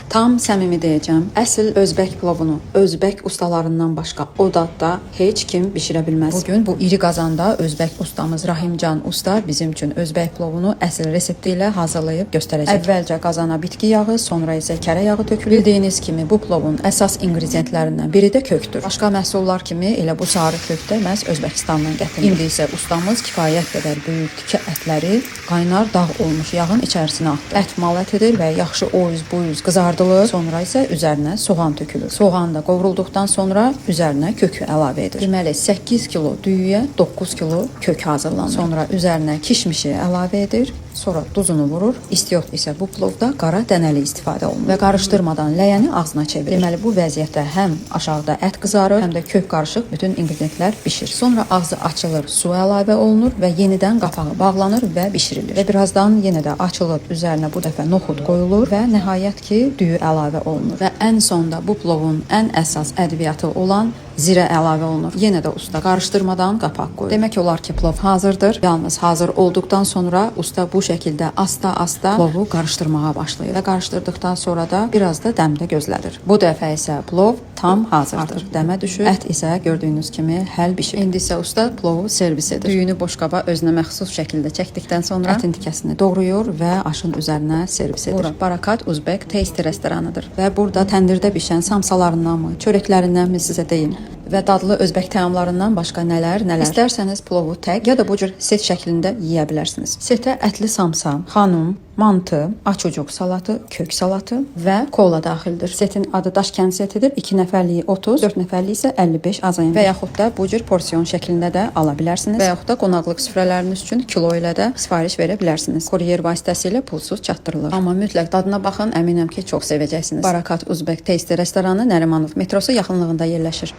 Tam səmimi deyəcəm, əsl özbək plovunu özbək ustalarından başqa o dadda heç kim bişirə bilməz. Bugün bu iri qazanda özbək ustamız Rahimcan usta bizim üçün özbək plovunu əsl resepti ilə hazırlayıb göstərəcək. Əvvəlcə qazana bitki yağı, sonra isə kərə yağı tökülür. Bildiyiniz kimi bu plovun əsas inqridiyentlərindən biri də kökdür. Başqa məhsullar kimi elə bu sarı kök də məhz Özbəkistandan gətirilir. İndi isə ustamız kifayət qədər böyük tikə ətləri qaynar dağ olmuş yağın içərisinə atdı. Ət mal ətidir və yaxşı o üz bu üz qızardılır. Sonra isə üzərinə soğan tökülür. Soğan da qovrulduqdan sonra üzərinə kökü əlavə edilir. Deməli 8 kilo düyüyə 9 kilo kök hazırlanır. Sonra üzərinə kişmişi əlavə edir. Sonra duzunu vurur. İstiot isə bu plovda qara dənəli istifadə olunur və qarışdırmadan ləyəni ağzına çevirir. Deməli bu vəziyyətdə həm aşağıda ət qızarır, həm də kök qarışıq bütün inqridiyentlər bişir. Sonra ağzı açılır, su əlavə olunur və yenidən qapağı bağlanır və bişirilir. Və birazdan yenə də açılıb üzərinə bu dəfə noxud qoyulur və nəhayət ki düyü əlavə olunur. Və ən sonda bu plovun ən əsas ədviyyatı olan zirə əlavə olunur. Yenə də usta qarışdırmadan qapaq qoyur. Demək olar ki, plov hazırdır. Yalnız hazır olduqdan sonra usta bu şəkildə asta-asta plovu qarışdırmağa başlayır və qarışdırdıqdan sonra da biraz da dəmdə gözlədir. Bu dəfə isə plov tam hazırdır. Dəmə düşür. Ət isə gördüyünüz kimi həll bişir. İndi isə usta plovu servis edir. Düyünü boşqaba özünə məxsus şəkildə çəkdikdən sonra ətin tikəsini doğrayır və aşın üzərinə servis edir. Bura Barakat Uzbek Tasty restoranıdır və burada təndirdə bişən samsalarındanmı, çörəklərindən sizə deyim və dadlı özbək təamlarından başqa nələr. İstərsəniz plovu tək ya da bu cür set şəklində yeyə bilərsiniz. Setə ətli samsa, xanum, mantı, açucuq salatı, kök salatı və kola daxildir. Setin adı Daşkənd setidir. 2 nəfərliyi 30, 4 nəfərlik isə 55 azayın. Və yaxud da bu cür porsiyon şəklində də ala bilərsiniz. Və yaxud da qonaqlıq süfrələriniz üçün kilo ilə də sifariş verə bilərsiniz. Kuryer vasitəsilə pulsuz çatdırılır. Amma mütləq dadına baxın, əminəm ki, çox sevəcəksiniz. Barakat Uzbek Tasty restoranı Nərimanov metrosu yaxınlığında yerləşir.